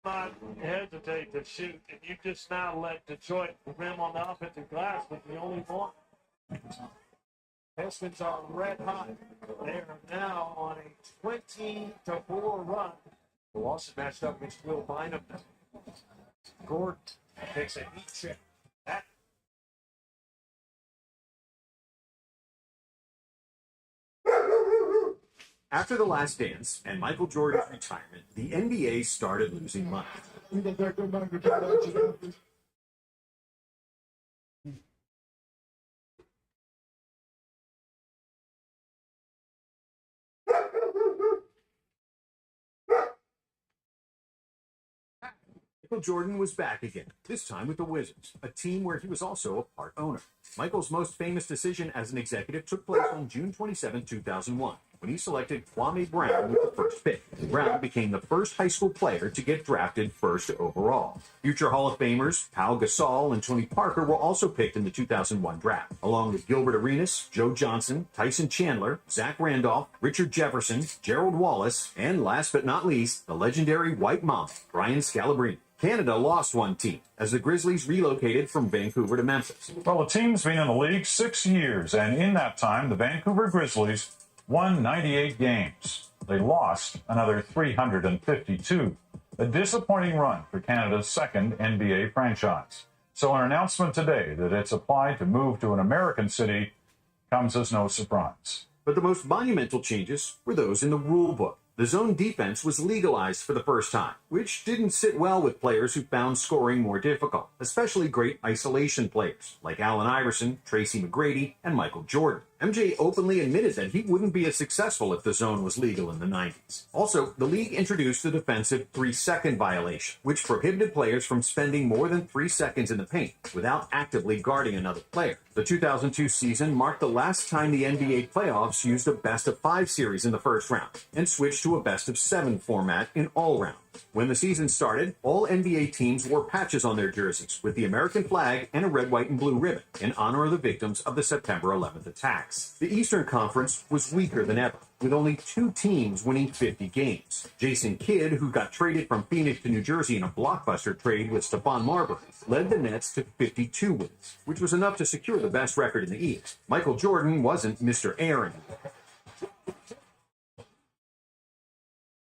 Not hesitate to shoot, and you just now let Detroit rim on the offensive glass with the only one. Pistons are red hot. They are now on a 20-4 run. Boston matched up against Will Bynum. Gordon takes a heat check. After The Last Dance and Michael Jordan's retirement, the NBA started losing money. Michael Jordan was back again, this time with the Wizards, a team where he was also a part owner. Michael's most famous decision as an executive took place on June 27, 2001, when he selected Kwame Brown with the first pick. Brown became the first high school player to get drafted first overall. Future Hall of Famers Pau Gasol and Tony Parker were also picked in the 2001 draft, along with Gilbert Arenas, Joe Johnson, Tyson Chandler, Zach Randolph, Richard Jefferson, Gerald Wallace, and last but not least, the legendary White Mamba, Brian Scalabrine. Canada lost one team as the Grizzlies relocated from Vancouver to Memphis. Well, the team's been in the league 6 years, and in that time, the Vancouver Grizzlies won 98 games. They lost another 352. A disappointing run for Canada's second NBA franchise. So an announcement today that it's applied to move to an American city comes as no surprise. But the most monumental changes were those in the rule book. The zone defense was legalized for the first time, which didn't sit well with players who found scoring more difficult, especially great isolation players like Allen Iverson, Tracy McGrady, and Michael Jordan. MJ openly admitted that he wouldn't be as successful if the zone was legal in the 90s. Also, the league introduced the defensive 3-second violation, which prohibited players from spending more than 3 seconds in the paint without actively guarding another player. The 2002 season marked the last time the NBA playoffs used a best-of-5 series in the first round and switched to a best-of-7 format in all rounds. When the season started, all NBA teams wore patches on their jerseys with the American flag and a red, white, and blue ribbon in honor of the victims of the September 11th attacks. The Eastern Conference was weaker than ever, with only 2 teams winning 50 games. Jason Kidd, who got traded from Phoenix to New Jersey in a blockbuster trade with Stephon Marbury, led the Nets to 52 wins, which was enough to secure the best record in the East. Michael Jordan wasn't Mr. Aaron,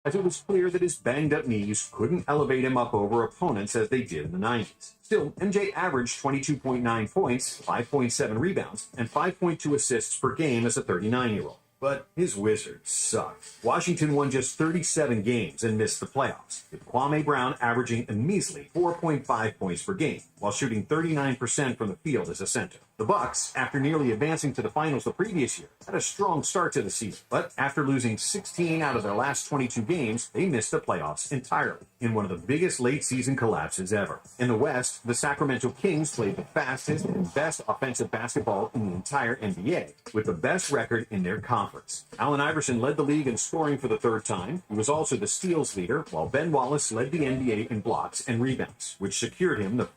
as it was clear that his banged-up knees couldn't elevate him up over opponents as they did in the 90s. Still, MJ averaged 22.9 points, 5.7 rebounds, and 5.2 assists per game as a 39-year-old. But his Wizards sucked. Washington won just 37 games and missed the playoffs, with Kwame Brown averaging a measly 4.5 points per game, while shooting 39% from the field as a center. The Bucks, after nearly advancing to the finals the previous year, had a strong start to the season, but after losing 16 out of their last 22 games, they missed the playoffs entirely, in one of the biggest late-season collapses ever. In the West, the Sacramento Kings played the fastest and best offensive basketball in the entire NBA, with the best record in their conference. Allen Iverson led the league in scoring for the 3rd time. He was also the steals leader, while Ben Wallace led the NBA in blocks and rebounds, which secured him the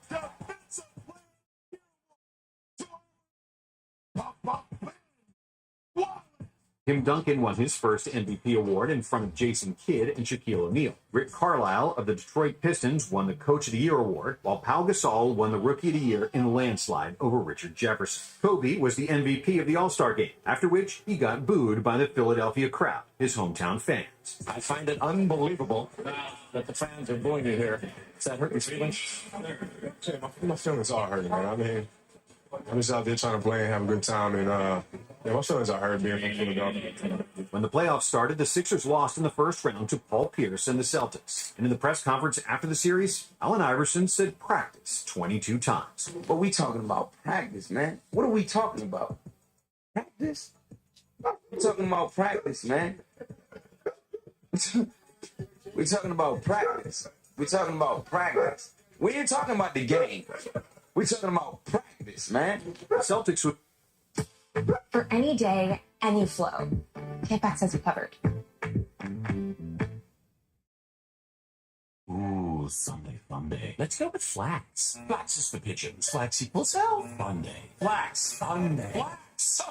Tim Duncan won his first MVP award in front of Jason Kidd and Shaquille O'Neal. Rick Carlisle of the Detroit Pistons won the Coach of the Year award, while Pau Gasol won the Rookie of the Year in a landslide over Richard Jefferson. Kobe was the MVP of the All-Star Game, after which he got booed by the Philadelphia crowd, his hometown fans. I find it unbelievable that the fans are booing you here. Does that hurt your feelings? My feelings are hurting, man. I mean, I'm just out there trying to play and have a good time, and my feelings are hurt being from Philadelphia. When the playoffs started, the Sixers lost in the first round to Paul Pierce and the Celtics. And in the press conference after the series, Allen Iverson said practice 22 times. But we talking about practice, man. What are we talking about? Practice? We're talking about practice, man. We're talking about practice. We're talking about practice. We ain't talking about the game. We're talking about practice, man. The Celtics would... For any day, any flow. Campax has you covered. Ooh, Sunday fun. Monday. Let's go with flax. Flax is for pigeons. Flax equals health. Monday. Flax. Monday. Flax.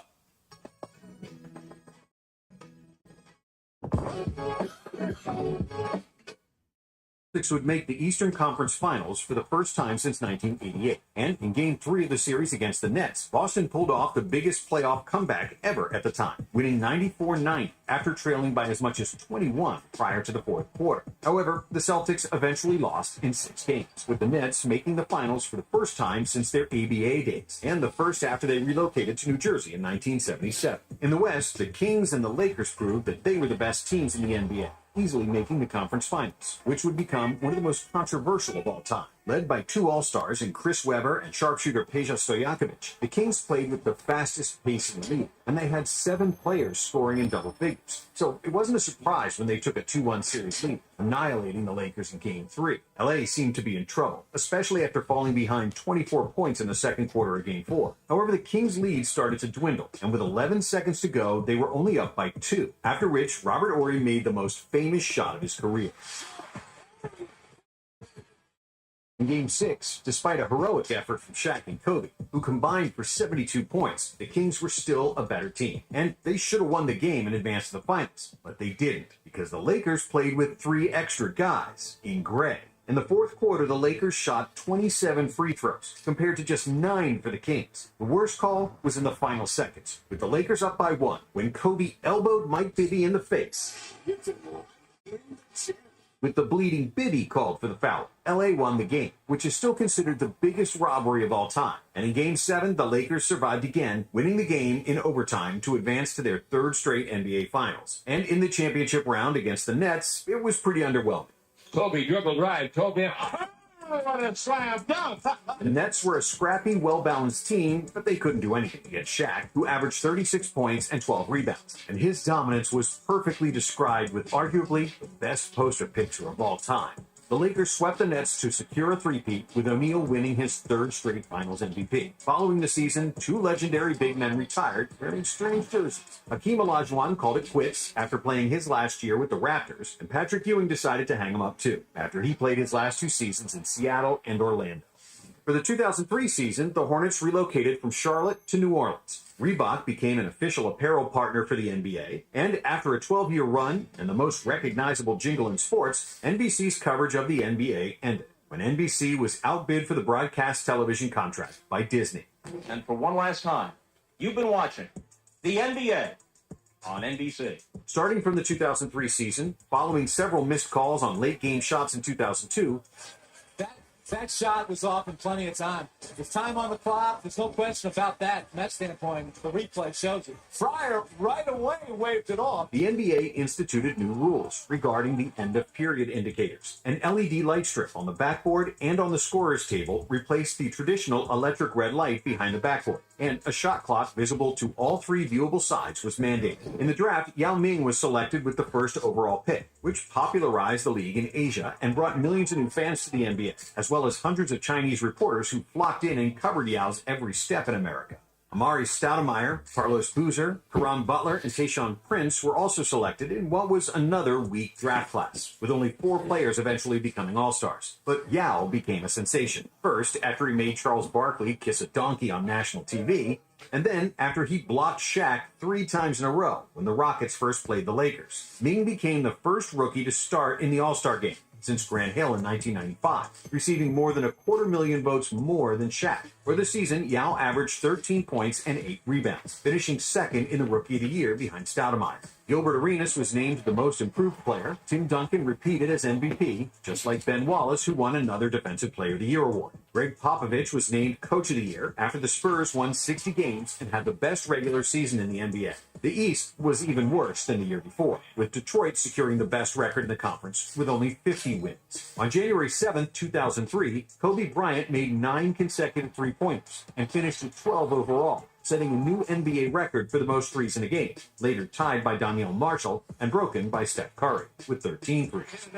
Would make the Eastern Conference Finals for the first time since 1988. And in Game 3 of the series against the Nets, Boston pulled off the biggest playoff comeback ever at the time, winning 94-90 after trailing by as much as 21 prior to the fourth quarter. However, the Celtics eventually lost in 6 games, with the Nets making the finals for the first time since their ABA days, and the first after they relocated to New Jersey in 1977. In the West, the Kings and the Lakers proved that they were the best teams in the NBA, easily making the conference finals, which would become one of the most controversial of all time. Led by 2 All-Stars in Chris Webber and sharpshooter Peja Stojakovic, the Kings played with the fastest pace in the league, and they had 7 players scoring in double figures. So it wasn't a surprise when they took a 2-1 series lead, annihilating the Lakers in Game 3. LA seemed to be in trouble, especially after falling behind 24 points in the second quarter of Game 4. However, the Kings' lead started to dwindle, and with 11 seconds to go, they were only up by 2, after which Robert Horry made the most famous shot of his career. In Game 6, despite a heroic effort from Shaq and Kobe, who combined for 72 points, the Kings were still a better team, and they should have won the game and advanced to the finals. But they didn't, because the Lakers played with 3 extra guys in gray. In the fourth quarter, the Lakers shot 27 free throws, compared to just 9 for the Kings. The worst call was in the final seconds, with the Lakers up by 1, when Kobe elbowed Mike Bibby in the face. With the bleeding Bibby called for the foul, LA won the game, which is still considered the biggest robbery of all time. And in Game 7, the Lakers survived again, winning the game in overtime to advance to their 3rd straight NBA Finals. And in the championship round against the Nets, it was pretty underwhelming. Kobe dribbled right. Kobe. What a slam dunk! The Nets were a scrappy, well-balanced team, but they couldn't do anything against Shaq, who averaged 36 points and 12 rebounds. And his dominance was perfectly described with arguably the best poster picture of all time. The Lakers swept the Nets to secure a three-peat, with O'Neal winning his 3rd straight Finals MVP. Following the season, 2 legendary big men retired, wearing strange jerseys. Hakeem Olajuwon called it quits after playing his last year with the Raptors, and Patrick Ewing decided to hang him up too, after he played his last 2 seasons in Seattle and Orlando. For the 2003 season, the Hornets relocated from Charlotte to New Orleans. Reebok became an official apparel partner for the NBA, and after a 12-year run and the most recognizable jingle in sports, NBC's coverage of the NBA ended, when NBC was outbid for the broadcast television contract by Disney. And for one last time, you've been watching the NBA on NBC. Starting from the 2003 season, following several missed calls on late-game shots in 2002, that shot was off in plenty of time. There's time on the clock. There's no question about that. From that standpoint, the replay shows it. Fryer right away waved it off. The NBA instituted new rules regarding the end-of-period indicators. An LED light strip on the backboard and on the scorer's table replaced the traditional electric red light behind the backboard, and a shot clock visible to all 3 viewable sides was mandated. In the draft, Yao Ming was selected with the 1st overall pick, which popularized the league in Asia and brought millions of new fans to the NBA, as well as hundreds of Chinese reporters who flocked in and covered Yao's every step in America. Amari Stoudemire, Carlos Boozer, Karan Butler, and Tayshaun Prince were also selected in what was another weak draft class, with only 4 players eventually becoming All-Stars. But Yao became a sensation. First, after he made Charles Barkley kiss a donkey on national TV, and then after he blocked Shaq 3 times in a row when the Rockets first played the Lakers. Ming became the first rookie to start in the All-Star game since Grant Hill in 1995, receiving more than 250,000 votes more than Shaq. For the season, Yao averaged 13 points and 8 rebounds, finishing 2nd in the Rookie of the Year behind Stoudemire. Gilbert Arenas was named the most improved player. Tim Duncan repeated as MVP, just like Ben Wallace, who won another Defensive Player of the Year award. Greg Popovich was named Coach of the Year after the Spurs won 60 games and had the best regular season in the NBA. The East was even worse than the year before, with Detroit securing the best record in the conference with only 50 wins. On January 7, 2003, Kobe Bryant made 9 consecutive three-pointers and finished with 12 overall, setting a new NBA record for the most threes in a game, later tied by Danielle Marshall and broken by Steph Curry with 13 threes.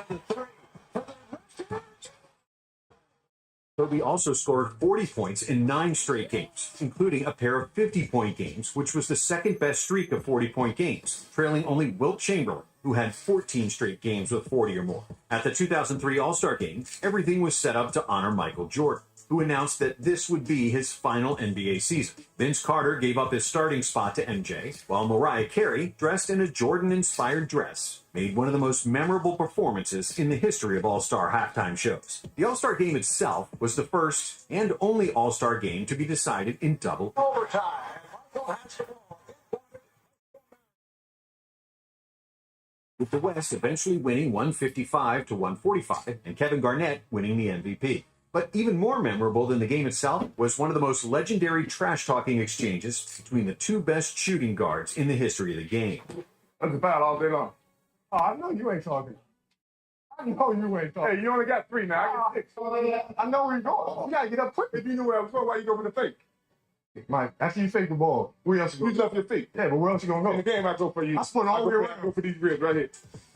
Kobe also scored 40 points in 9 straight games, including a pair of 50-point games, which was the second best streak of 40-point games, trailing only Wilt Chamberlain who had 14 straight games with 40 or more. At the 2003 All-Star Game, everything was set up to honor Michael Jordan, who announced that this would be his final NBA season. Vince Carter gave up his starting spot to MJ, while Mariah Carey, dressed in a Jordan-inspired dress, made one of the most memorable performances in the history of All-Star halftime shows. The All-Star Game itself was the first and only All-Star Game to be decided in double Overtime. with the West eventually winning 155 to 145 and Kevin Garnett winning the MVP. But even more memorable than the game itself was one of the most legendary trash-talking exchanges between the two best shooting guards in the history of the game. That's about all day long. Oh, I know you ain't talking. I know you ain't talking. Hey, you only got 3 now. I get 6. I know where you're going. You gotta get up quick. If you knew where I was going, why you go for the fake? Mike, after you fake the ball, where else you going? You left your feet. Yeah, but where else you gonna go? In the game, I go for you. I spun all the way around. I go for these ribs right here.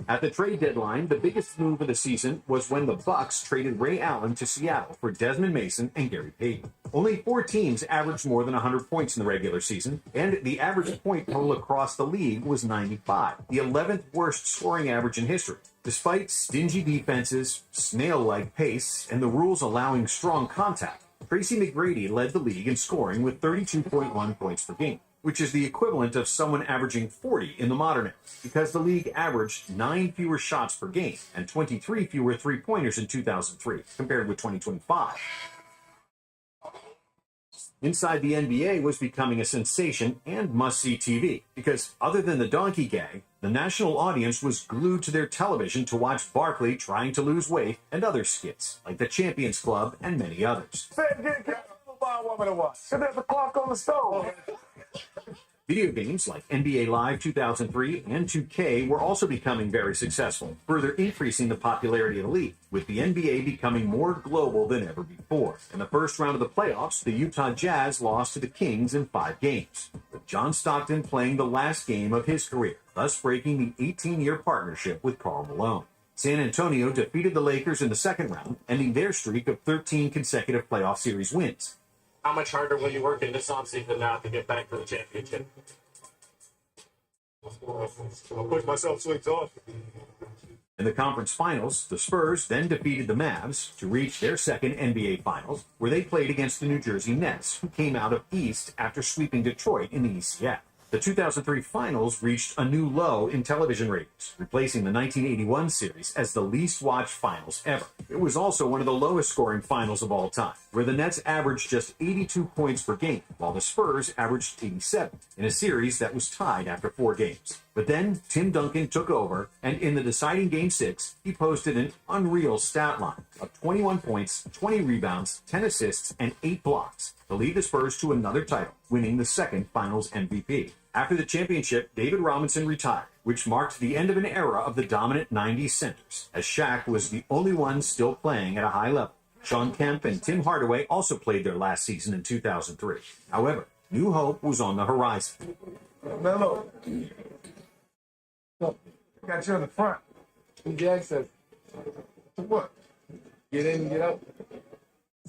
At the trade deadline, the biggest move of the season was when the Bucks traded Ray Allen to Seattle for Desmond Mason and Gary Payton. Only 4 teams averaged more than 100 points in the regular season, and the average point total across the league was 95, the 11th worst scoring average in history. Despite stingy defenses, snail-like pace, and the rules allowing strong contact, Tracy McGrady led the league in scoring with 32.1 points per game, which is the equivalent of someone averaging 40 in the modern era, because the league averaged 9 fewer shots per game and 23 fewer three-pointers in 2003 compared with 2025. Inside the NBA was becoming a sensation and must-see TV, because other than the donkey gang, the national audience was glued to their television to watch Barkley trying to lose weight and other skits, like the Champions Club and many others. Woman to watch. There's a clock on the stove. Video games like NBA Live 2003 and 2K were also becoming very successful, further increasing the popularity of the league, with the NBA becoming more global than ever before. In the first round of the playoffs, the Utah Jazz lost to the Kings in 5 games, with John Stockton playing the last game of his career, thus breaking the 18-year partnership with Karl Malone. San Antonio defeated the Lakers in the second round, ending their streak of 13 consecutive playoff series wins. How much harder will you work in this offseason now to get back for the championship? I'll push myself so exhausted. In the conference finals, the Spurs then defeated the Mavs to reach their second NBA Finals, where they played against the New Jersey Nets, who came out of East after sweeping Detroit in the ECF. The 2003 Finals reached a new low in television ratings, replacing the 1981 series as the least-watched finals ever. It was also one of the lowest-scoring finals of all time, where the Nets averaged just 82 points per game, while the Spurs averaged 87, in a series that was tied after 4 games. But then Tim Duncan took over, and in the deciding Game 6, he posted an unreal stat line of 21 points, 20 rebounds, 10 assists, and 8 blocks to lead the Spurs to another title, winning the second Finals MVP. After the championship, David Robinson retired, which marked the end of an era of the dominant 90s centers, as Shaq was the only one still playing at a high level. Sean Kemp and Tim Hardaway also played their last season in 2003. However, new hope was on the horizon. Melo. Look, got you in the front. Jack said, what? Get in and get out.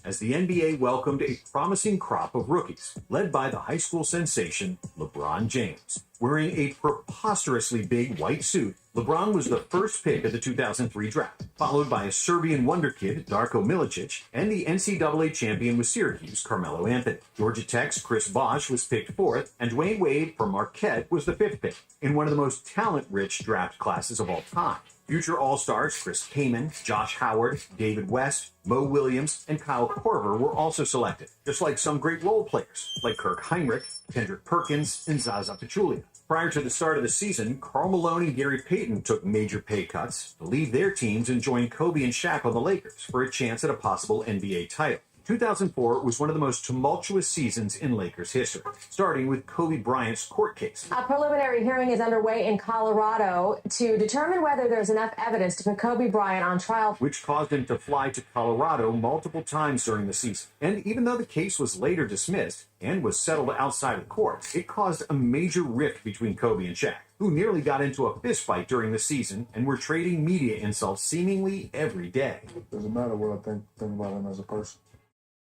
As the NBA welcomed a promising crop of rookies, led by the high school sensation LeBron James. Wearing a preposterously big white suit, LeBron was the first pick of the 2003 draft, followed by a Serbian wonder kid, Darko Milicic, and the NCAA champion with Syracuse, Carmelo Anthony. Georgia Tech's Chris Bosh was picked 4th, and Dwayne Wade from Marquette was the 5th pick, in one of the most talent-rich draft classes of all time. Future All-Stars Chris Kaman, Josh Howard, David West, Mo Williams, and Kyle Korver were also selected, just like some great role players, like Kirk Heinrich, Kendrick Perkins, and Zaza Pachulia. Prior to the start of the season, Karl Malone and Gary Payton took major pay cuts to leave their teams and join Kobe and Shaq on the Lakers for a chance at a possible NBA title. 2004 was one of the most tumultuous seasons in Lakers history, starting with Kobe Bryant's court case. A preliminary hearing is underway in Colorado to determine whether there's enough evidence to put Kobe Bryant on trial, which caused him to fly to Colorado multiple times during the season. And even though the case was later dismissed and was settled outside of court, it caused a major rift between Kobe and Shaq, who nearly got into a fistfight during the season and were trading media insults seemingly every day. Doesn't matter what I think about him as a person.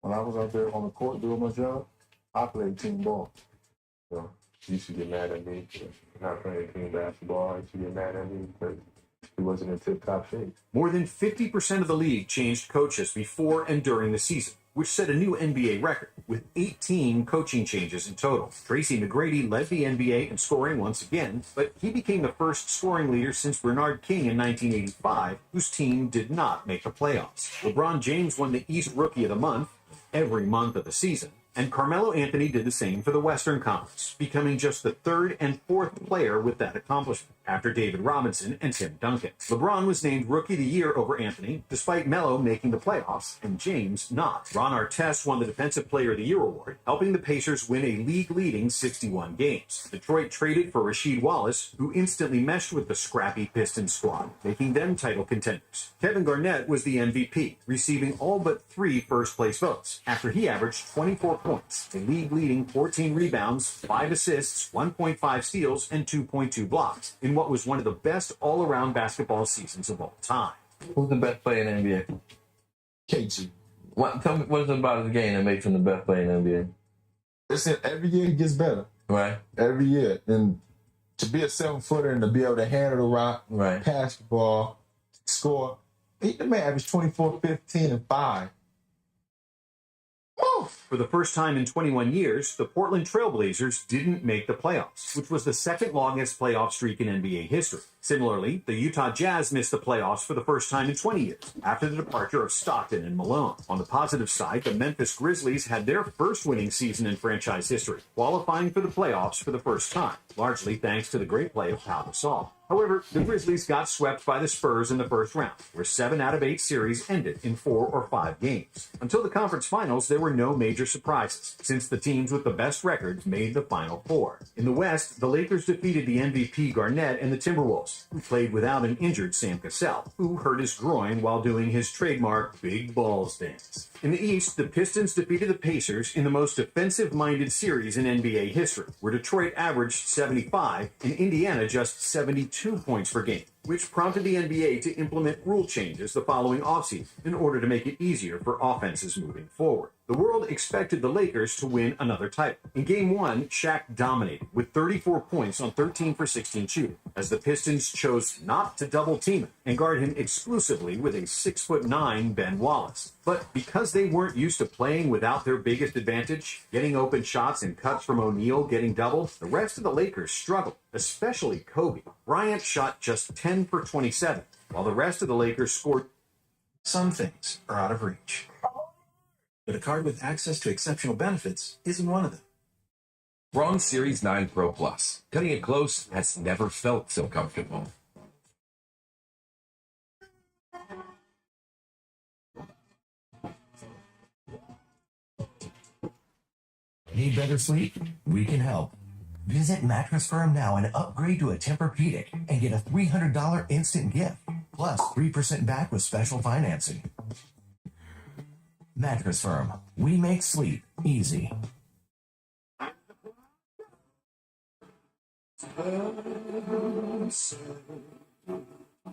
When I was out there on the court doing my job, I played team ball. So He used to get mad at me for not playing team basketball. He used to get mad at me because he wasn't in tip-top shape. More than 50% of the league changed coaches before and during the season, which set a new NBA record, with 18 coaching changes in total. Tracy McGrady led the NBA in scoring once again, but he became the first scoring leader since Bernard King in 1985, whose team did not make the playoffs. LeBron James won the East Rookie of the Month every month of the season, and Carmelo Anthony did the same for the Western Conference, becoming just the third and fourth player with that accomplishment, after David Robinson and Tim Duncan. LeBron was named Rookie of the Year over Anthony, despite Melo making the playoffs and James not. Ron Artest won the Defensive Player of the Year award, helping the Pacers win a league-leading 61 games. Detroit traded for Rasheed Wallace, who instantly meshed with the scrappy Pistons squad, making them title contenders. Kevin Garnett was the MVP, receiving all but 3 first-place votes, after he averaged 24 points, a league-leading 14 rebounds, 5 assists, 1.5 steals, and 2.2 blocks, in what was one of the best all-around basketball seasons of all time. Who's the best player in the NBA? KG. Tell me what is it about his game that makes him the best player in the NBA? Listen, every year he gets better. Right. Every year. And to be a 7-footer and to be able to handle the rock, right, pass the ball, score, the man averaged 24, 15, and 5. For the first time in 21 years, the Portland Trail Blazers didn't make the playoffs, which was the second longest playoff streak in NBA history. Similarly, the Utah Jazz missed the playoffs for the first time in 20 years, after the departure of Stockton and Malone. On the positive side, the Memphis Grizzlies had their first winning season in franchise history, qualifying for the playoffs for the first time, largely thanks to the great play of Pau Gasol. However, the Grizzlies got swept by the Spurs in the first round, where 7 out of 8 series ended in 4 or 5 games. Until the conference finals, there were no major surprises, since the teams with the best records made the Final Four. In the West, the Lakers defeated the MVP Garnett and the Timberwolves, who played without an injured Sam Cassell, who hurt his groin while doing his trademark big balls dance. In the East, the Pistons defeated the Pacers in the most defensive-minded series in NBA history, where Detroit averaged 75 and Indiana just 72 points per game, which prompted the NBA to implement rule changes the following offseason in order to make it easier for offenses moving forward. The world expected the Lakers to win another title. In Game 1, Shaq dominated with 34 points on 13 for 16 shooting, as the Pistons chose not to double-team him and guard him exclusively with a 6'9" Ben Wallace. But because they weren't used to playing without their biggest advantage, getting open shots and cuts from O'Neal getting doubled, the rest of the Lakers struggled, especially Kobe. Bryant shot just 10 for 27, while the rest of the Lakers scored. Some things are out of reach, but a card with access to exceptional benefits isn't one of them. Wrong Series 9 Pro Plus. Cutting it close has never felt so comfortable. Need better sleep? We can help. Visit Mattress Firm now and upgrade to a Tempur-Pedic and get a $300 instant gift, plus 3% back with special financing. Mattress Firm. We make sleep easy.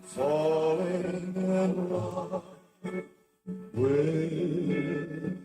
Falling in love with you.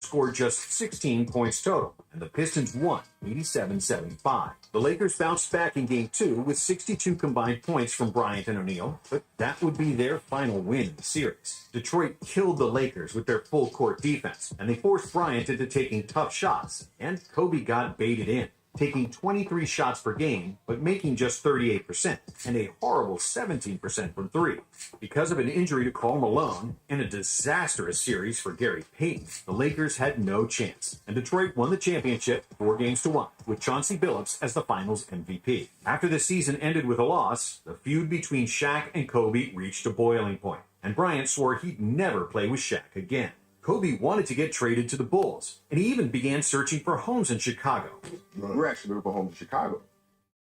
Scored just 16 points total, and the Pistons won 87-75. The Lakers bounced back in Game 2 with 62 combined points from Bryant and O'Neal, but that would be their final win in the series. Detroit killed the Lakers with their full-court defense, and they forced Bryant into taking tough shots, and Kobe got baited in, taking 23 shots per game, but making just 38%, and a horrible 17% from 3. Because of an injury to Karl Malone and a disastrous series for Gary Payton, the Lakers had no chance, and Detroit won the championship 4-1, with Chauncey Billups as the finals MVP. After the season ended with a loss, the feud between Shaq and Kobe reached a boiling point, and Bryant swore he'd never play with Shaq again. Kobe wanted to get traded to the Bulls, and he even began searching for homes in Chicago. We're actually looking for homes in Chicago.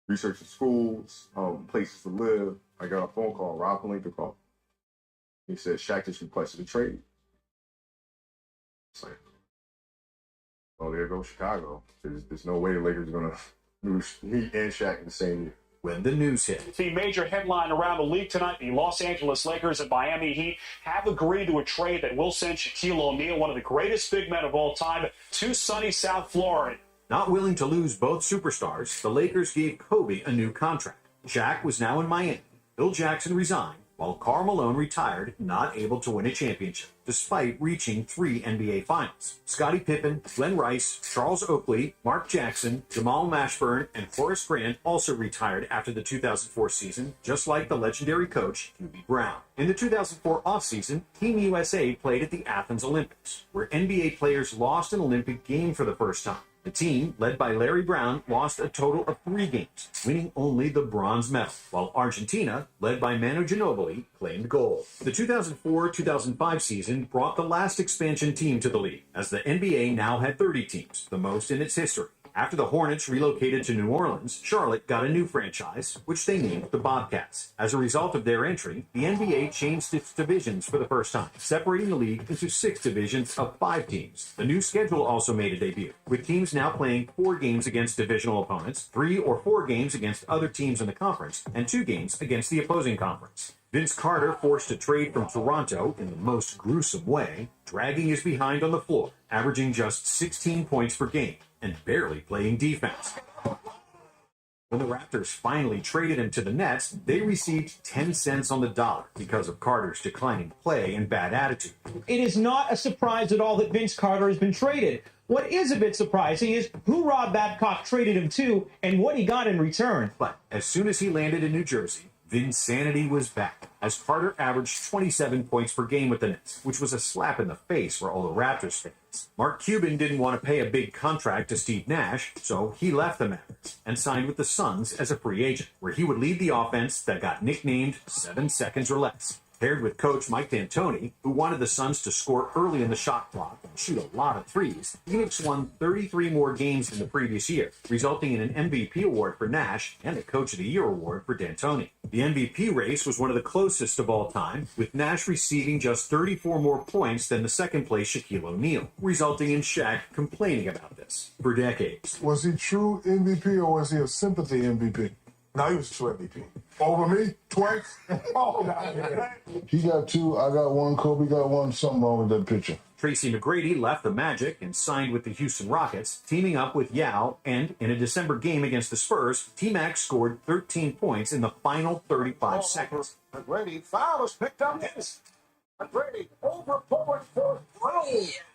Researching schools, places to live. I got a phone call, Rob Pelinka called. He said Shaq just requested a trade. It's like, oh, there goes Chicago. There's no way the Lakers are going to lose he and Shaq in the same year. when the news hit. The major headline around the league tonight, the Los Angeles Lakers and Miami Heat have agreed to a trade that will send Shaquille O'Neal, one of the greatest big men of all time, to sunny South Florida. Not willing to lose both superstars, the Lakers gave Kobe a new contract. Shaq was now in Miami. Phil Jackson resigned, while Karl Malone retired, not able to win a championship, despite reaching 3 NBA Finals. Scottie Pippen, Glenn Rice, Charles Oakley, Mark Jackson, Jamal Mashburn, and Horace Grant also retired after the 2004 season, just like the legendary coach, Hubie Brown. In the 2004 offseason, Team USA played at the Athens Olympics, where NBA players lost an Olympic game for the first time. The team, led by Larry Brown, lost a total of 3 games, winning only the bronze medal, while Argentina, led by Manu Ginobili, claimed gold. The 2004-2005 season brought the last expansion team to the league, as the NBA now had 30 teams, the most in its history. After the Hornets relocated to New Orleans, Charlotte got a new franchise, which they named the Bobcats. As a result of their entry, the NBA changed its divisions for the first time, separating the league into 6 divisions of 5 teams. The new schedule also made a debut, with teams now playing 4 games against divisional opponents, 3 or 4 games against other teams in the conference, and 2 games against the opposing conference. Vince Carter forced a trade from Toronto in the most gruesome way, dragging his behind on the floor, averaging just 16 points per game, and barely playing defense. When the Raptors finally traded him to the Nets, they received 10 cents on the dollar because of Carter's declining play and bad attitude. It is not a surprise at all that Vince Carter has been traded. What is a bit surprising is who Rob Babcock traded him to and what he got in return. But as soon as he landed in New Jersey, Vinsanity was back, as Carter averaged 27 points per game with the Nets, which was a slap in the face for all the Raptors fans. Mark Cuban didn't want to pay a big contract to Steve Nash, so he left the Mavericks and signed with the Suns as a free agent, where he would lead the offense that got nicknamed 7 seconds or less. Paired with coach Mike D'Antoni, who wanted the Suns to score early in the shot clock and shoot a lot of threes, Phoenix won 33 more games than the previous year, resulting in an MVP award for Nash and a Coach of the Year award for D'Antoni. The MVP race was one of the closest of all time, with Nash receiving just 34 more points than the second-place Shaquille O'Neal, resulting in Shaq complaining about this for decades. Was he true MVP or was he a sympathy MVP? No, he was true MVP. Over me? Twice? Oh, no. He got 2, I got 1, Kobe got 1. Something wrong with that picture. Tracy McGrady left the Magic and signed with the Houston Rockets, teaming up with Yao, and in a December game against the Spurs, T-Mac scored 13 points in the final 35 seconds. McGrady, foul is picked up. Yes. McGrady overboard for 3.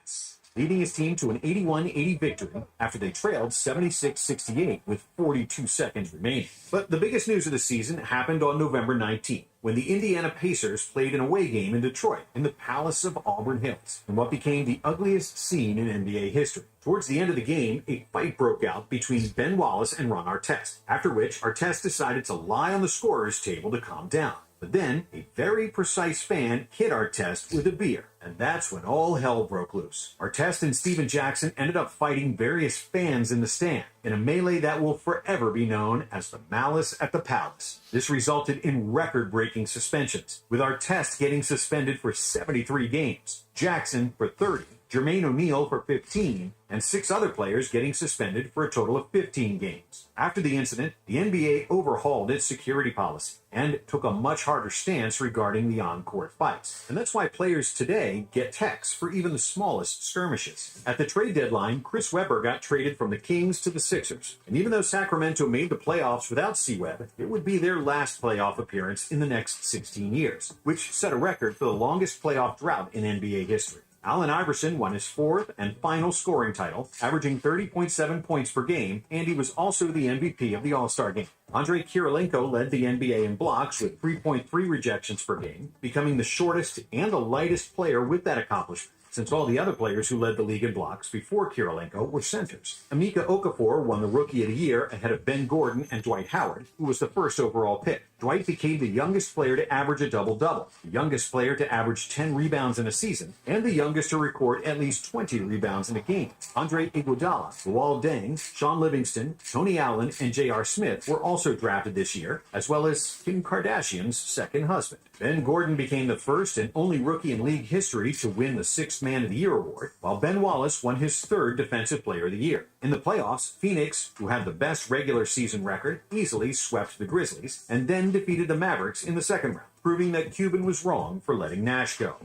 Yes. Leading his team to an 81-80 victory after they trailed 76-68 with 42 seconds remaining. But the biggest news of the season happened on November 19th, when the Indiana Pacers played an away game in Detroit in the Palace of Auburn Hills, in what became the ugliest scene in NBA history. Towards the end of the game, a fight broke out between Ben Wallace and Ron Artest, after which Artest decided to lie on the scorer's table to calm down. But then, a very precise fan hit Artest with a beer, and that's when all hell broke loose. Artest and Steven Jackson ended up fighting various fans in the stand, in a melee that will forever be known as the Malice at the Palace. This resulted in record-breaking suspensions, with Artest getting suspended for 73 games, Jackson for 30, Jermaine O'Neal for 15, and 6 other players getting suspended for a total of 15 games. After the incident, the NBA overhauled its security policy and took a much harder stance regarding the on-court fights. And that's why players today get texts for even the smallest skirmishes. At the trade deadline, Chris Webber got traded from the Kings to the Sixers. And even though Sacramento made the playoffs without C-Web, it would be their last playoff appearance in the next 16 years, which set a record for the longest playoff drought in NBA history. Allen Iverson won his 4th and final scoring title, averaging 30.7 points per game, and he was also the MVP of the All-Star Game. Andrei Kirilenko led the NBA in blocks with 3.3 rejections per game, becoming the shortest and the lightest player with that accomplishment, since all the other players who led the league in blocks before Kirilenko were centers. Emeka Okafor won the Rookie of the Year ahead of Ben Gordon and Dwight Howard, who was the first overall pick. Dwight became the youngest player to average a double-double, the youngest player to average 10 rebounds in a season, and the youngest to record at least 20 rebounds in a game. Andre Iguodala, Luol Deng, Sean Livingston, Tony Allen, and J.R. Smith were also drafted this year, as well as Kim Kardashian's second husband. Ben Gordon became the first and only rookie in league history to win the Sixth Man of the Year award, while Ben Wallace won his third Defensive Player of the Year. In the playoffs, Phoenix, who had the best regular season record, easily swept the Grizzlies, and then defeated the Mavericks in the second round, proving that Cuban was wrong for letting Nash go.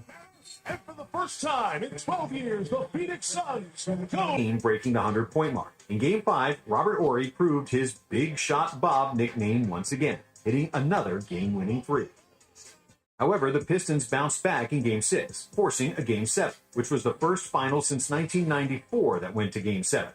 And for the first time in 12 years, the Phoenix Suns go. Breaking the 100-point mark. In Game 5, Robert Horry proved his Big Shot Bob nickname once again, hitting another game-winning three. However, the Pistons bounced back in Game 6, forcing a Game 7, which was the first final since 1994 that went to Game 7.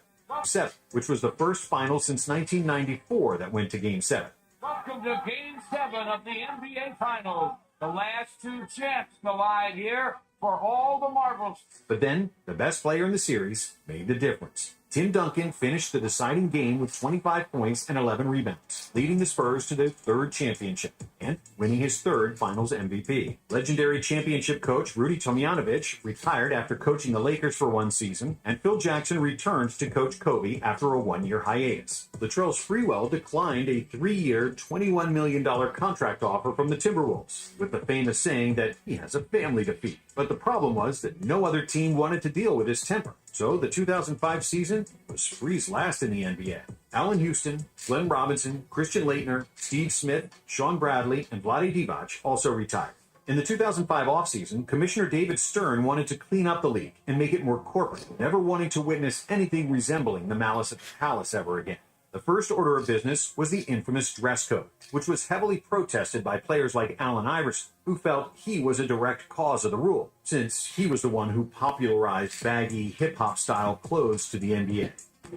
Which was the first final since 1994 that went to Game 7. Welcome to Game 7 of the NBA Finals. The last two champs collide here for all the marbles. But then, the best player in the series made the difference. Tim Duncan finished the deciding game with 25 points and 11 rebounds, leading the Spurs to their third championship and winning his third Finals MVP. Legendary championship coach Rudy Tomjanovich retired after coaching the Lakers for one season, and Phil Jackson returned to coach Kobe after a one-year hiatus. Latrell Sprewell declined a 3-year, $21 million contract offer from the Timberwolves, with the famous saying that he has a family to feed. But the problem was that no other team wanted to deal with his temper. So the 2005 season was Spree's last in the NBA. Allen Houston, Glenn Robinson, Christian Laettner, Steve Smith, Sean Bradley, and Vlade Divac also retired. In the 2005 offseason, Commissioner David Stern wanted to clean up the league and make it more corporate, never wanting to witness anything resembling the malice at the palace ever again. The first order of business was the infamous dress code, which was heavily protested by players like Allen Iverson, who felt he was a direct cause of the rule, since he was the one who popularized baggy hip-hop style clothes to the NBA.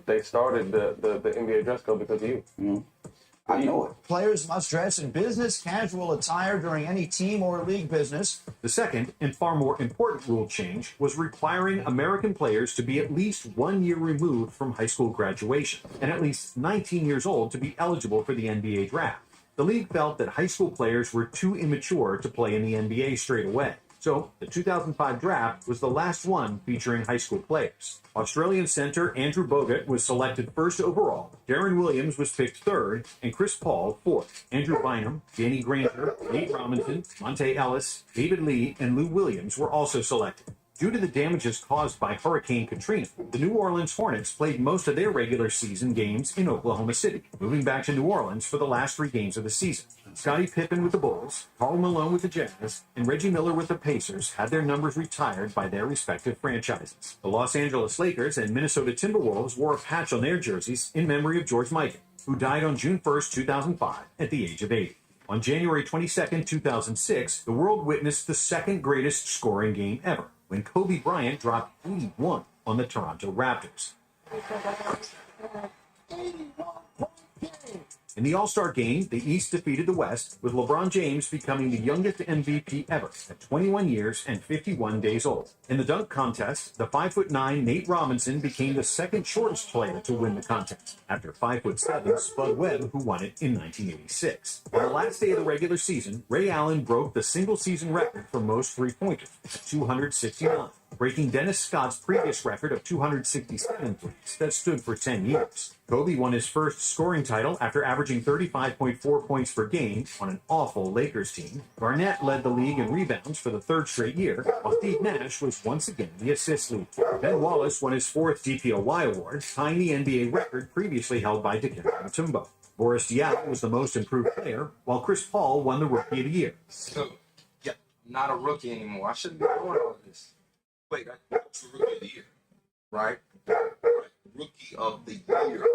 They started the NBA dress code because of you. Mm-hmm. I know it. Players must dress in business casual attire during any team or league business. The second, and far more important rule change, was requiring American players to be at least 1 year removed from high school graduation, and at least 19 years old to be eligible for the NBA draft. The league felt that high school players were too immature to play in the NBA straight away. So, the 2005 draft was the last one featuring high school players. Australian center Andrew Bogut was selected first overall, Darren Williams was picked third, and Chris Paul fourth. Andrew Bynum, Danny Granger, Nate Robinson, Monte Ellis, David Lee, and Lou Williams were also selected. Due to the damages caused by Hurricane Katrina, the New Orleans Hornets played most of their regular season games in Oklahoma City, moving back to New Orleans for the last 3 games of the season. Scottie Pippen with the Bulls, Karl Malone with the Jazz, and Reggie Miller with the Pacers had their numbers retired by their respective franchises. The Los Angeles Lakers and Minnesota Timberwolves wore a patch on their jerseys in memory of George Mikan, who died on June 1, 2005, at the age of 80. On January 22, 2006, the world witnessed the second greatest scoring game ever, when Kobe Bryant dropped 81 on the Toronto Raptors. In the All-Star Game, the East defeated the West, with LeBron James becoming the youngest MVP ever at 21 years and 51 days old. In the dunk contest, the 5'9" Nate Robinson became the second shortest player to win the contest, after 5'7" Spud Webb, who won it in 1986. On the last day of the regular season, Ray Allen broke the single-season record for most three-pointers at 269. Breaking Dennis Scott's previous record of 267 threes that stood for 10 years. Kobe won his first scoring title after averaging 35.4 points per game on an awful Lakers team. Garnett led the league in rebounds for the third straight year, while Steve Nash was once again the assist leader. Ben Wallace won his 4th DPOY award, tying the NBA record previously held by Dikembe Mutombo. Boris Diaw was the most improved player, while Chris Paul won the Rookie of the Year. So, yeah, not a rookie anymore. I shouldn't be doing all this. Wait, that's Rookie of the Year, right? Rookie of the Year.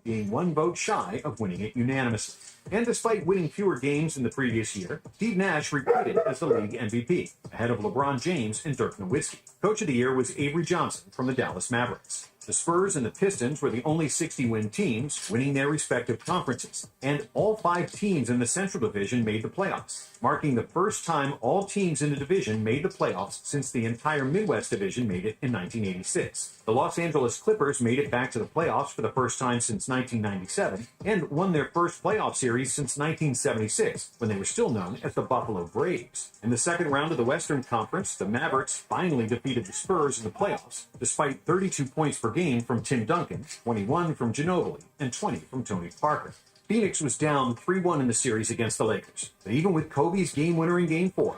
Being 1 vote shy of winning it unanimously. And despite winning fewer games in the previous year, Steve Nash repeated as the league MVP, ahead of LeBron James and Dirk Nowitzki. Coach of the Year was Avery Johnson from the Dallas Mavericks. The Spurs and the Pistons were the only 60-win teams, winning their respective conferences, and all 5 teams in the Central Division made the playoffs, marking the first time all teams in the division made the playoffs since the entire Midwest Division made it in 1986. The Los Angeles Clippers made it back to the playoffs for the first time since 1997 and won their first playoff series since 1976, when they were still known as the Buffalo Braves. In the second round of the Western Conference, the Mavericks finally defeated the Spurs in the playoffs, despite 32 points per game from Tim Duncan, 21 from Ginobili, and 20 from Tony Parker. Phoenix was down 3-1 in the series against the Lakers, but even with Kobe's game winner in Game 4,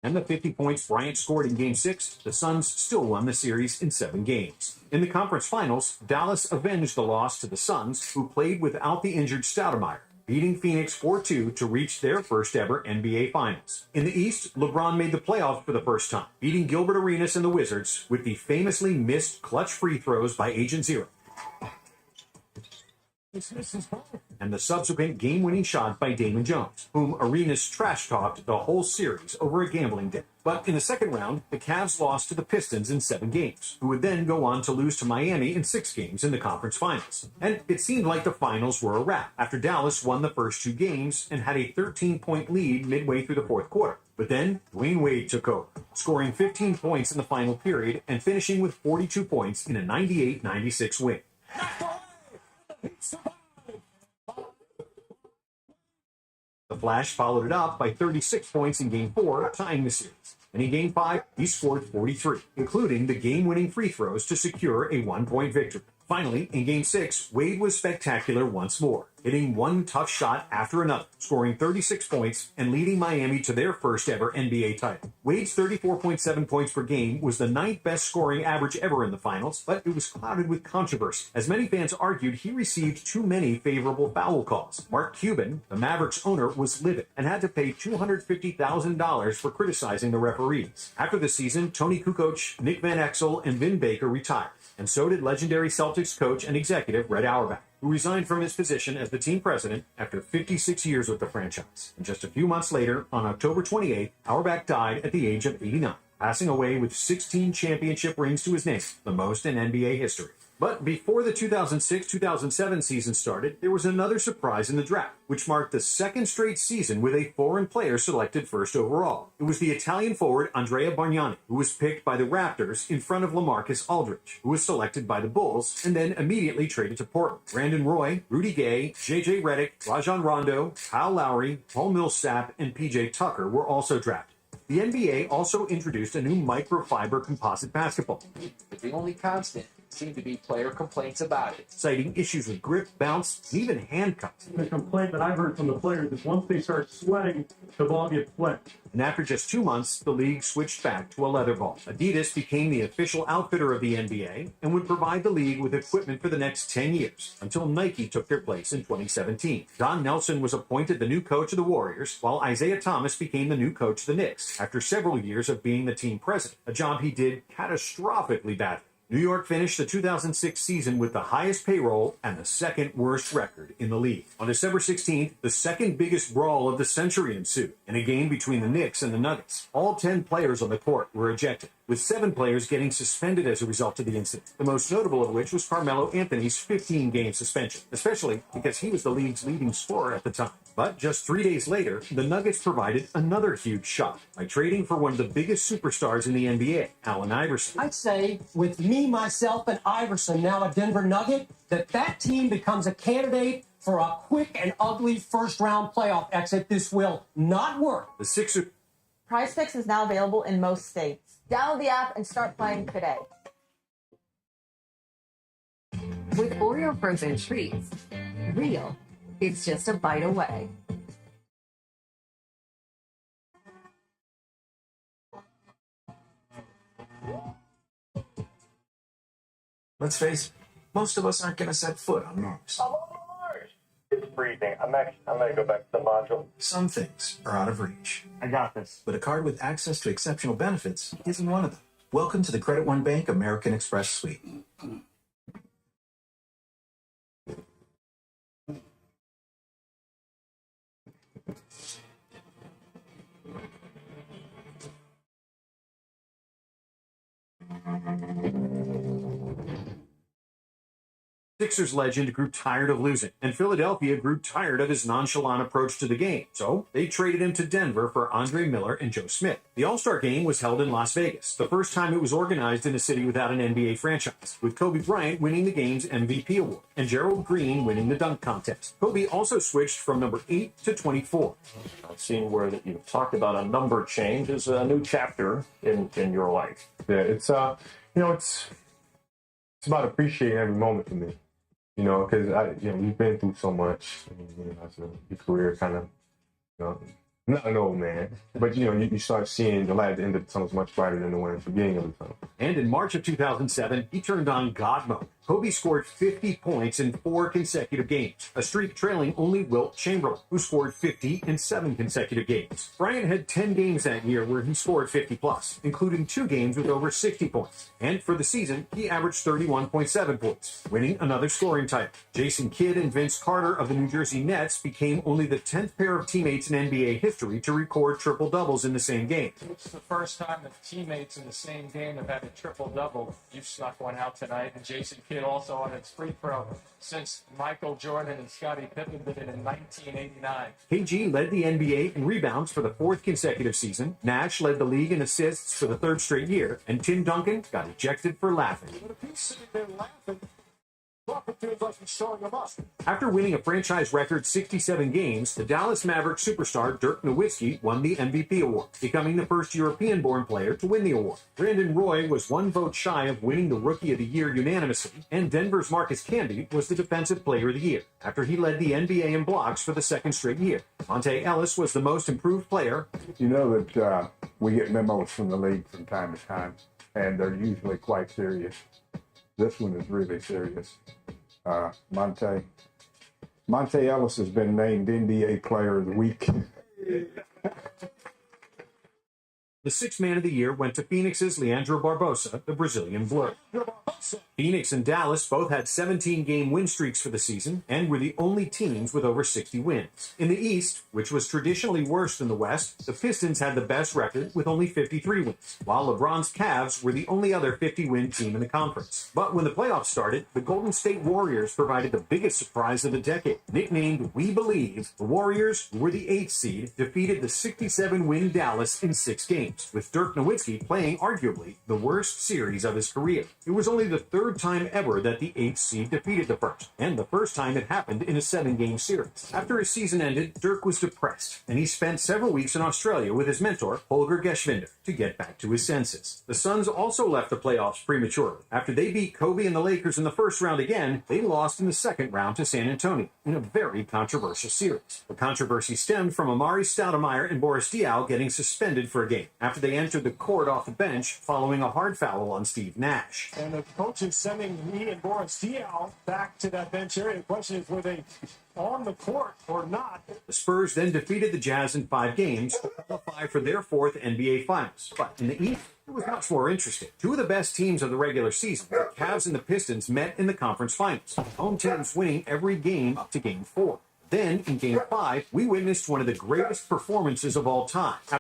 and the 50 points Bryant scored in Game 6, the Suns still won the series in 7 games. In the conference finals, Dallas avenged the loss to the Suns, who played without the injured Stoudemire, beating Phoenix 4-2 to reach their first ever NBA Finals. In the East, LeBron made the playoffs for the first time, beating Gilbert Arenas and the Wizards with the famously missed clutch free throws by Agent Zero, and the subsequent game-winning shot by Damon Jones, whom Arenas trash-talked the whole series over a gambling debt. But in the second round, the Cavs lost to the Pistons in 7 games, who would then go on to lose to Miami in 6 games in the conference finals. And it seemed like the finals were a wrap after Dallas won the first 2 games and had a 13-point lead midway through the fourth quarter. But then, Dwayne Wade took over, scoring 15 points in the final period and finishing with 42 points in a 98-96 win. The Flash followed it up by 36 points in Game 4, tying the series. And in Game 5, he scored 43, including the game-winning free throws to secure a 1-point victory. Finally, in Game 6, Wade was spectacular once more, hitting one tough shot after another, scoring 36 points and leading Miami to their first ever NBA title. Wade's 34.7 points per game was the 9th best scoring average ever in the finals, but it was clouded with controversy, as many fans argued he received too many favorable foul calls. Mark Cuban, the Mavericks owner, was livid and had to pay $250,000 for criticizing the referees. After the season, Tony Kukoc, Nick Van Exel, and Vin Baker retired, and so did legendary Celtics coach and executive Red Auerbach, who resigned from his position as the team president after 56 years with the franchise. And just a few months later, on October 28th, Auerbach died at the age of 89, passing away with 16 championship rings to his name, the most in NBA history. But before the 2006-2007 season started, there was another surprise in the draft, which marked the second straight season with a foreign player selected first overall. It was the Italian forward Andrea Bargnani, who was picked by the Raptors in front of LaMarcus Aldridge, who was selected by the Bulls and then immediately traded to Portland. Brandon Roy, Rudy Gay, J.J. Redick, Rajon Rondo, Kyle Lowry, Paul Millsap, and P.J. Tucker were also drafted. The NBA also introduced a new microfiber composite basketball. But the only constant seemed to be player complaints about it, citing issues with grip, bounce, and even handcuffs. The complaint that I've heard from the players is once they start sweating, the ball gets wet. And after just 2 months, the league switched back to a leather ball. Adidas became the official outfitter of the NBA and would provide the league with equipment for the next 10 years, until Nike took their place in 2017. Don Nelson was appointed the new coach of the Warriors, while Isaiah Thomas became the new coach of the Knicks, after several years of being the team president, a job he did catastrophically badly. New York finished the 2006 season with the highest payroll and the second worst record in the league. On December 16th, the second biggest brawl of the century ensued, in a game between the Knicks and the Nuggets. All 10 players on the court were ejected, with 7 players getting suspended as a result of the incident, the most notable of which was Carmelo Anthony's 15-game suspension, especially because he was the league's leading scorer at the time. But just 3 days later, the Nuggets provided another huge shock by trading for one of the biggest superstars in the NBA, Allen Iverson. I'd say with me, myself, and Iverson now a Denver Nugget, that team becomes a candidate for a quick and ugly first-round playoff exit. This will not work. The Sixers. Prize Picks is now available in most states. Download the app and start playing today. With Oreo frozen treats, real, it's just a bite away. Let's face it, most of us aren't going to set foot on Mars. It's freezing. I'm going to go back to the module. Some things are out of reach. I got this. But a card with access to exceptional benefits isn't one of them. Welcome to the Credit One Bank American Express Suite. Sixers legend grew tired of losing, and Philadelphia grew tired of his nonchalant approach to the game, so they traded him to Denver for Andre Miller and Joe Smith. The All-Star Game was held in Las Vegas, the first time it was organized in a city without an NBA franchise, with Kobe Bryant winning the game's MVP award and Gerald Green winning the dunk contest. Kobe also switched from number 8 to 24. I've seen where that you've talked about a number change is a new chapter in your life. Yeah, it's it's about appreciating every moment for me. Because we've been through so much. As your career kind of, I'm not an old man, but you start seeing the light at the end of the tunnel is much brighter than the one at the beginning of the tunnel. And in March of 2007, he turned on God mode. Kobe scored 50 points in 4 consecutive games, a streak trailing only Wilt Chamberlain, who scored 50 in 7 consecutive games. Bryant had 10 games that year where he scored 50-plus, including 2 games with over 60 points. And for the season, he averaged 31.7 points, winning another scoring title. Jason Kidd and Vince Carter of the New Jersey Nets became only the 10th pair of teammates in NBA history to record triple-doubles in the same game. It's the first time that teammates in the same game have had a triple-double. You snuck one out tonight, and Jason Kidd also on its free throw since Michael Jordan and Scottie Pippen did it in 1989. KG led the NBA in rebounds for the 4th consecutive season. Nash led the league in assists for the 3rd straight year, and Tim Duncan got ejected for laughing. He's sitting there laughing. Feels like he's showing him up. After winning a franchise record 67 games, the Dallas Maverick superstar Dirk Nowitzki won the MVP award, becoming the first European-born player to win the award. Brandon Roy was 1 vote shy of winning the Rookie of the Year unanimously, and Denver's Marcus Camby was the Defensive Player of the Year, after he led the NBA in blocks for the 2nd straight year. Monte Ellis was the most improved player. You know that we get memos from the league from time to time, and they're usually quite serious. This one is really serious. Monte Ellis has been named NBA Player of the Week. The 6th Man of the Year went to Phoenix's Leandro Barbosa, the Brazilian Blur. Phoenix and Dallas both had 17-game win streaks for the season and were the only teams with over 60 wins. In the East, which was traditionally worse than the West, the Pistons had the best record with only 53 wins, while LeBron's Cavs were the only other 50-win team in the conference. But when the playoffs started, the Golden State Warriors provided the biggest surprise of the decade. Nicknamed We Believe, the Warriors, who were the 8th seed, defeated the 67-win Dallas in 6 games, with Dirk Nowitzki playing arguably the worst series of his career. It was only the 3rd time ever that the 8th seed defeated the 1st, and the first time it happened in a 7-game series. After his season ended, Dirk was depressed, and he spent several weeks in Australia with his mentor, Holger Geschwinde, to get back to his senses. The Suns also left the playoffs prematurely. After they beat Kobe and the Lakers in the 1st round again, they lost in the 2nd round to San Antonio in a very controversial series. The controversy stemmed from Amari Stoudemire and Boris Diaw getting suspended for a game after they entered the court off the bench following a hard foul on Steve Nash. And the coach is sending me and Boris Diaw back to that bench area. The question is, were they on the court or not? The Spurs then defeated the Jazz in 5 games to qualify for their 4th NBA Finals. But in the East, it was much more interesting. 2 of the best teams of the regular season, the Cavs and the Pistons, met in the conference finals, home teams winning every game up to Game 4. Then, in Game 5, we witnessed one of the greatest performances of all time.